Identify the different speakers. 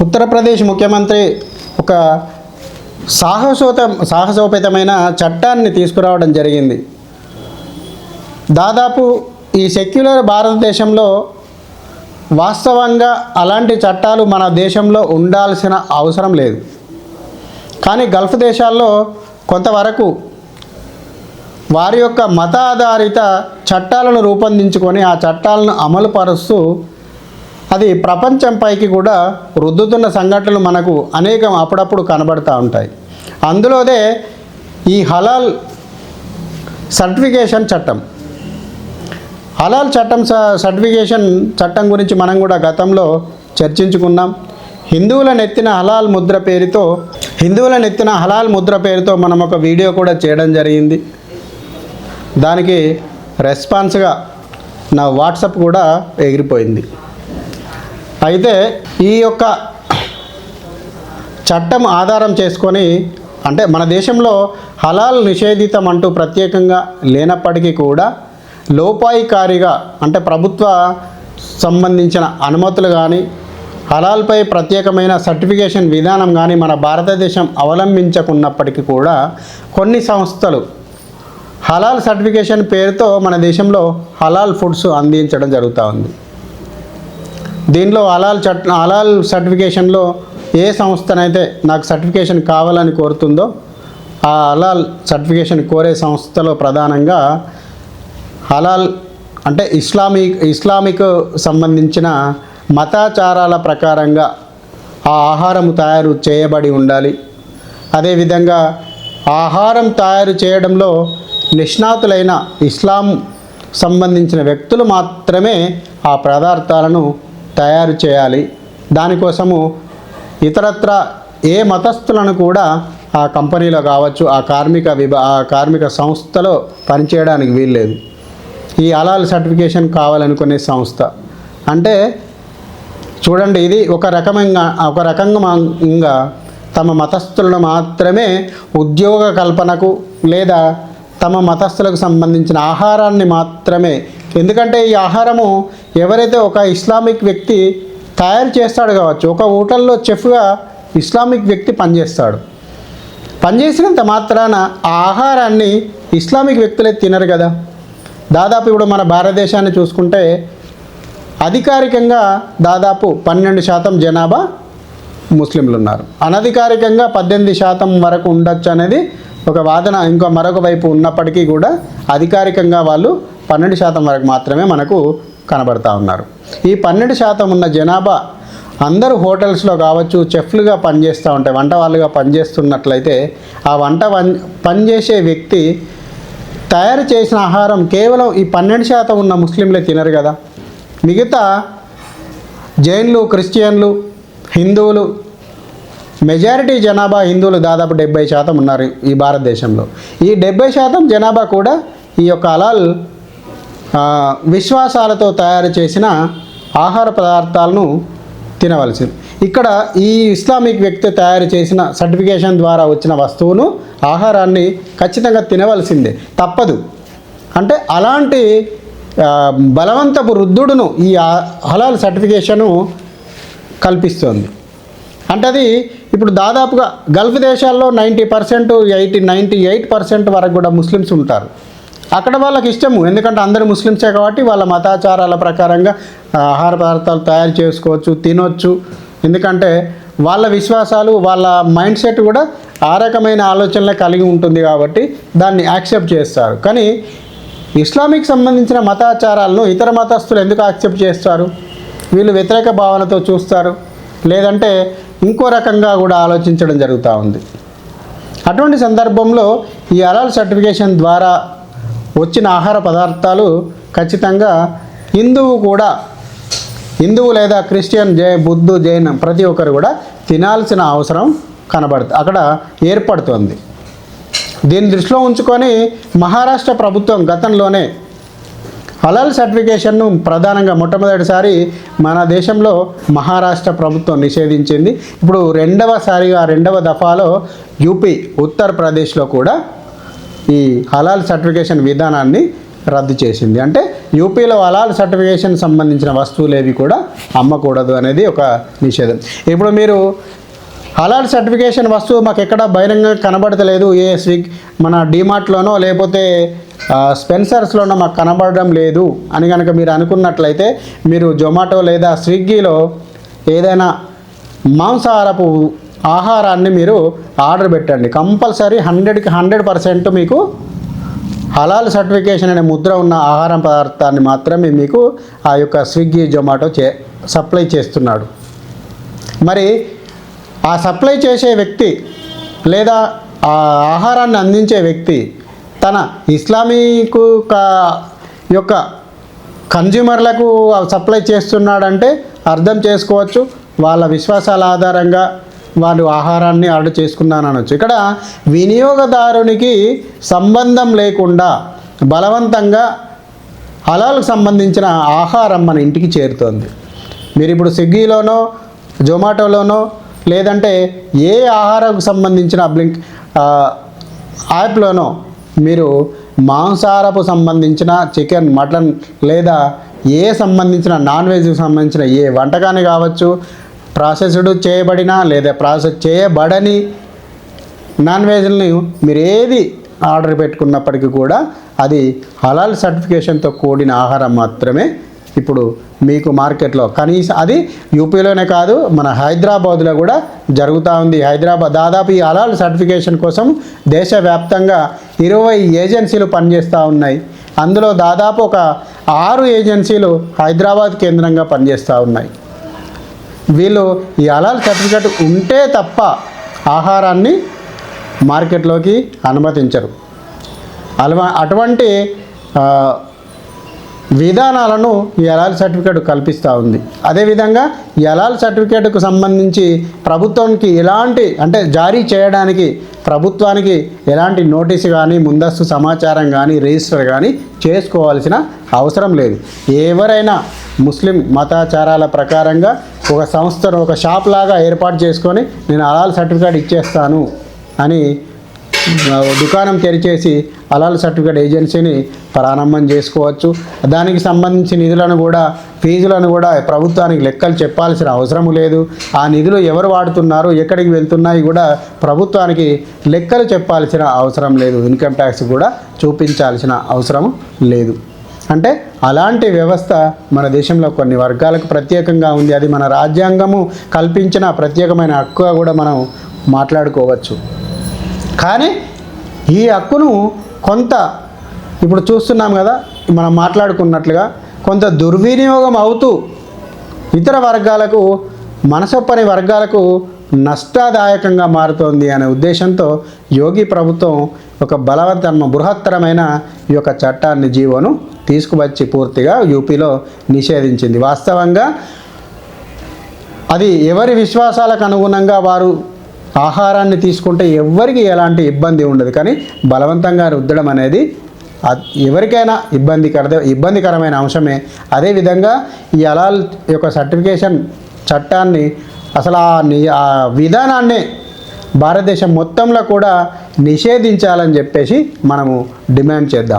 Speaker 1: ఉత్తరప్రదేశ్ ముఖ్యమంత్రి ఒక సాహసోపేతమైన చట్టాన్ని తీసుకురావడం జరిగింది. దాదాపు ఈ సెక్యులర్ భారతదేశంలో వాస్తవంగా అలాంటి చట్టాలు మన దేశంలో ఉండాల్సిన అవసరం లేదు. కానీ గల్ఫ్ దేశాల్లో కొంతవరకు వారి యొక్క మత ఆధారిత చట్టాలను రూపొందించుకొని ఆ చట్టాలను అమలుపరుస్తూ అది ప్రపంచంపైకి కూడా రుద్దుతున్న సంఘటనలు మనకు అనేకం అప్పుడప్పుడు కనబడుతూ ఉంటాయి. అందులోనే ఈ హలాల్ సర్టిఫికేషన్ చట్టం. హలాల్ సర్టిఫికేషన్ చట్టం గురించి మనం కూడా గతంలో చర్చించుకున్నాం. హిందువుల నెత్తిన హలాల్ ముద్ర పేరుతో మనం ఒక వీడియో కూడా చేయడం జరిగింది. దానికి రెస్పాన్స్గా నా వాట్సాప్ కూడా ఎగిరిపోయింది. అయితే ఈ యొక్క చట్టం ఆధారం చేసుకొని అంటే మన దేశంలో హలాల్ నిషేధితం అంటూ ప్రత్యేకంగా లేనప్పటికీ కూడా లోపాయికారిగా అంటే ప్రభుత్వ సంబంధించిన అనుమతులు కానీ హలాల్పై ప్రత్యేకమైన సర్టిఫికేషన్ విధానం కానీ మన భారతదేశం అవలంబించకున్నప్పటికీ కూడా కొన్ని సంస్థలు హలాల్ సర్టిఫికేషన్ పేరుతో మన దేశంలో హలాల్ ఫుడ్స్ అందించడం జరుగుతూ ఉంది. దీనిలో హలాల్ సర్టిఫికేషన్లో ఏ సంస్థనైతే నాకు సర్టిఫికేషన్ కావాలని కోరుతుందో ఆ హలాల్ సర్టిఫికేషన్ కోరే సంస్థలో ప్రధానంగా హలాల్ అంటే ఇస్లామిక్ సంబంధించిన మతాచారాల ప్రకారంగా ఆ ఆహారం తయారు చేయబడి ఉండాలి. అదేవిధంగా ఆహారం తయారు చేయడంలో నిష్ణాతులైన ఇస్లాం సంబంధించిన వ్యక్తులు మాత్రమే ఆ పదార్థాలను తయారు చేయాలి. దానికోసము ఇతరత్ర ఏ మతస్థులను కూడా ఆ కంపెనీలో కావచ్చు ఆ కార్మిక సంస్థలో పనిచేయడానికి వీల్లేదు. ఈ హలాల్ సర్టిఫికేషన్ కావాలనుకునే సంస్థ అంటే చూడండి, ఇది ఒక రకంగా తమ మతస్థులను మాత్రమే ఉద్యోగ కల్పనకు లేదా తమ మతస్థులకు సంబంధించిన ఆహారాన్ని మాత్రమే, ఎందుకంటే ఈ ఆహారము ఎవరైతే ఒక ఇస్లామిక్ వ్యక్తి తయారు చేస్తాడు కావచ్చు, ఒక హోటల్లో చెఫ్గా ఇస్లామిక్ వ్యక్తి పనిచేసినంత మాత్రాన ఆ ఆహారాన్ని ఇస్లామిక్ వ్యక్తులే తినరు కదా. దాదాపు ఇప్పుడు మన భారతదేశాన్ని చూసుకుంటే అధికారికంగా దాదాపు 12% జనాభా ముస్లింలు ఉన్నారు. అనధికారికంగా 18% వరకు ఉండొచ్చు అనేది ఒక వాదన మరొక వైపు ఉన్నప్పటికీ కూడా అధికారికంగా వాళ్ళు 12% వరకు మాత్రమే మనకు కనబడతా ఉన్నారు. ఈ 12% ఉన్న జనాభా అందరూ హోటల్స్లో కావచ్చు చెఫ్లుగా పనిచేస్తూ ఉంటాయి, వంట వాళ్ళుగా పనిచేస్తున్నట్లయితే ఆ పనిచేసే వ్యక్తి తయారు చేసిన ఆహారం కేవలం ఈ 12% ఉన్న ముస్లింలే తినరు కదా. మిగతా జైన్లు, క్రిస్టియన్లు, హిందువులు, మెజారిటీ జనాభా హిందువులు దాదాపు 70% ఉన్నారు ఈ భారతదేశంలో. ఈ 70% జనాభా కూడా ఈ యొక్క హలాల్ విశ్వాసాలతో తయారు చేసిన ఆహార పదార్థాలను తినవలసింది. ఇక్కడ ఈ ఇస్లామిక్ వ్యక్తి తయారు చేసిన సర్టిఫికేషన్ ద్వారా వచ్చిన వస్తువును ఆహారాన్ని ఖచ్చితంగా తినవలసిందే, తప్పదు. అంటే అలాంటి బలవంతపు రుద్దుడును ఈ హలాల్ సర్టిఫికేషను కల్పిస్తుంది. అంటే అది ఇప్పుడు దాదాపుగా గల్ఫ్ దేశాల్లో 98% వరకు కూడా ముస్లిమ్స్ ఉంటారు. అక్కడ వాళ్ళకి ఇష్టము, ఎందుకంటే అందరూ ముస్లిమ్సే కాబట్టి వాళ్ళ మతాచారాల ప్రకారంగా ఆహార పదార్థాలు తయారు చేసుకోవచ్చు, తినొచ్చు. ఎందుకంటే వాళ్ళ విశ్వాసాలు, వాళ్ళ మైండ్ సెట్ కూడా ఆ రకమైన ఆలోచనలే కలిగి ఉంటుంది కాబట్టి దాన్ని యాక్సెప్ట్ చేస్తారు. కానీ ఇస్లామిక్ సంబంధించిన మతాచారాలను ఇతర మతస్థులు ఎందుకు యాక్సెప్ట్ చేస్తారు? వీళ్ళు వ్యతిరేక భావనతో చూస్తారు, లేదంటే ఇంకో రకంగా కూడా ఆలోచించడం జరుగుతూ ఉంది. అటువంటి సందర్భంలో ఈ హలాల్ సర్టిఫికేషన్ ద్వారా వచ్చిన ఆహార పదార్థాలు ఖచ్చితంగా హిందువు లేదా క్రిస్టియన్, బుద్ధు, జైన్ ప్రతి ఒక్కరు కూడా తినాల్సిన అవసరం అక్కడ ఏర్పడుతుంది. దీన్ని దృష్టిలో ఉంచుకొని మహారాష్ట్ర ప్రభుత్వం గతంలోనే హలాల్ సర్టిఫికేషన్ను ప్రధానంగా మొట్టమొదటిసారి మన దేశంలో మహారాష్ట్ర ప్రభుత్వం నిషేధించింది. ఇప్పుడు రెండవ దఫాలో యూపీ, ఉత్తరప్రదేశ్లో కూడా ఈ హలాల్ సర్టిఫికేషన్ విధానాన్ని రద్దు చేసింది. అంటే యూపీలో హలాల్ సర్టిఫికేషన్ సంబంధించిన వస్తువులు ఏవి కూడా అమ్మకూడదు అనేది ఒక నిషేధం. ఇప్పుడు మీరు హలాల్ సర్టిఫికేషన్ వస్తువు మాకు ఎక్కడ బహిరంగంగా కనబడతలేదు, మన డీమార్ట్లోనో లేకపోతే స్పెన్సర్స్లోనో మాకు కనబడడం లేదు అని కనుక మీరు అనుకున్నట్లయితే మీరు జొమాటో లేదా స్విగ్గీలో ఏదైనా మాంసాహారపు ఆహారాన్ని మీరు ఆర్డర్ పెట్టండి. కంపల్సరీ 100కి 100% మీకు హలాల్ సర్టిఫికేషన్ అనే ముద్ర ఉన్న ఆహార పదార్థాన్ని మాత్రమే మీకు ఆ యొక్క స్విగ్గీ జొమాటో సప్లై చేస్తున్నాడు. మరి ఆ సప్లై చేసే వ్యక్తి లేదా ఆ ఆహారాన్ని అందించే వ్యక్తి తన ఇస్లామిక్ యొక్క కన్జ్యూమర్లకు సప్లై చేస్తున్నాడంటే అర్థం చేసుకోవచ్చు, వాళ్ళ విశ్వాసాల ఆధారంగా వాళ్ళు ఆహారాన్ని ఆర్డర్ చేసుకున్నాననొచ్చు. ఇక్కడ వినియోగదారునికి సంబంధం లేకుండా బలవంతంగా హలాల్కు సంబంధించిన ఆహారం మన ఇంటికి చేరుతోంది. మీరు ఇప్పుడు స్విగ్గీలోనో జొమాటోలోనో లేదంటే ఏ ఆహారంకు సంబంధించిన యాప్లోనో మీరు మాంసాహారపు సంబంధించిన చికెన్, మటన్ లేదా సంబంధించిన నాన్ వెజ్కి సంబంధించిన ఏ వంటకాన్ని కావచ్చు, ప్రాసెస్డ్ చేయబడిన లేదా ప్రాసెస్ చేయబడని నాన్ వెజ్ని మీరు ఏది ఆర్డర్ పెట్టుకున్నప్పటికీ కూడా అది హలాల్ సర్టిఫికేషన్తో కూడిన ఆహారం మాత్రమే ఇప్పుడు మీకు మార్కెట్లో. కనీసం అది యూపీలోనే కాదు, మన హైదరాబాద్లో కూడా జరుగుతూ ఉంది. దాదాపు ఈ హలాల్ సర్టిఫికేషన్ కోసం దేశవ్యాప్తంగా 20 ఏజెన్సీలు పనిచేస్తూ ఉన్నాయి. అందులో దాదాపు ఒక 6 ఏజెన్సీలు హైదరాబాద్ కేంద్రంగా పనిచేస్తూ ఉన్నాయి. వీళ్ళు ఈ హలాల్ సర్టిఫికేట్ ఉంటే తప్ప ఆహారాన్ని మార్కెట్లోకి అనుమతించరు. అటువంటి విధానాలను ఈ హలాల్ సర్టిఫికేట్ కల్పిస్తూ ఉంది. అదేవిధంగా ఈ హలాల్ సర్టిఫికేట్కు సంబంధించి ప్రభుత్వానికి జారీ చేయడానికి ప్రభుత్వానికి ఎలాంటి నోటీసు కానీ ముందస్తు సమాచారం కానీ రిజిస్టర్ కానీ చేసుకోవాల్సిన అవసరం లేదు. ఎవరైనా ముస్లిం మతాచారాల ప్రకారంగా ఒక సంస్థను ఒక షాప్ లాగా ఏర్పాటు చేసుకొని నేను హలాల్ సర్టిఫికేట్ ఇచ్చేస్తాను అని దుకాణం తెరిచేసి హలాల్ సర్టిఫికేట్ ఏజెన్సీని ప్రారంభం చేసుకోవచ్చు. దానికి సంబంధించిన నిధులను కూడా ఫీజులను కూడా ప్రభుత్వానికి లెక్కలు చెప్పాల్సిన అవసరం లేదు. ఆ నిధులు ఎవరు వాడుతున్నారు, ఎక్కడికి వెళ్తున్నాయి కూడా ప్రభుత్వానికి లెక్కలు చెప్పాల్సిన అవసరం లేదు. ఇన్కమ్ ట్యాక్స్ కూడా చూపించాల్సిన అవసరం లేదు. అంటే అలాంటి వ్యవస్థ మన దేశంలో కొన్ని వర్గాలకు ప్రత్యేకంగా ఉంది. అది మన రాజ్యాంగము కల్పించిన ప్రత్యేకమైన హక్కుగా కూడా మనం మాట్లాడుకోవచ్చు. కానీ ఈ హక్కును కొంత ఇప్పుడు చూస్తున్నాం కదా, మనం మాట్లాడుకున్నట్లుగా కొంత దుర్వినియోగం అవుతూ ఇతర వర్గాలకు, మనసొప్పని వర్గాలకు నష్టదాయకంగా మారుతోంది అనే ఉద్దేశంతో యోగి ప్రభుత్వం ఒక బృహత్తరమైన ఈ యొక్క చట్టాన్ని, జీవోను తీసుకువచ్చి పూర్తిగా యూపీలో నిషేధించింది. వాస్తవంగా అది ఎవరి విశ్వాసాలకు అనుగుణంగా వారు ఆహారాన్ని తీసుకుంటే ఎవ్వరికి ఎలాంటి ఇబ్బంది ఉండదు. కానీ బలవంతంగా రుద్దడం అనేది ఎవరికైనా ఇబ్బందికరమైన అంశమే. అదేవిధంగా ఈ హలాల్ యొక్క సర్టిఫికేషన్ చట్టాన్ని అసలు ఆ విధానాన్నే భారతదేశం మొత్తంలో కూడా నిషేధించాలని చెప్పేసి మనము డిమాండ్ చేద్దాం.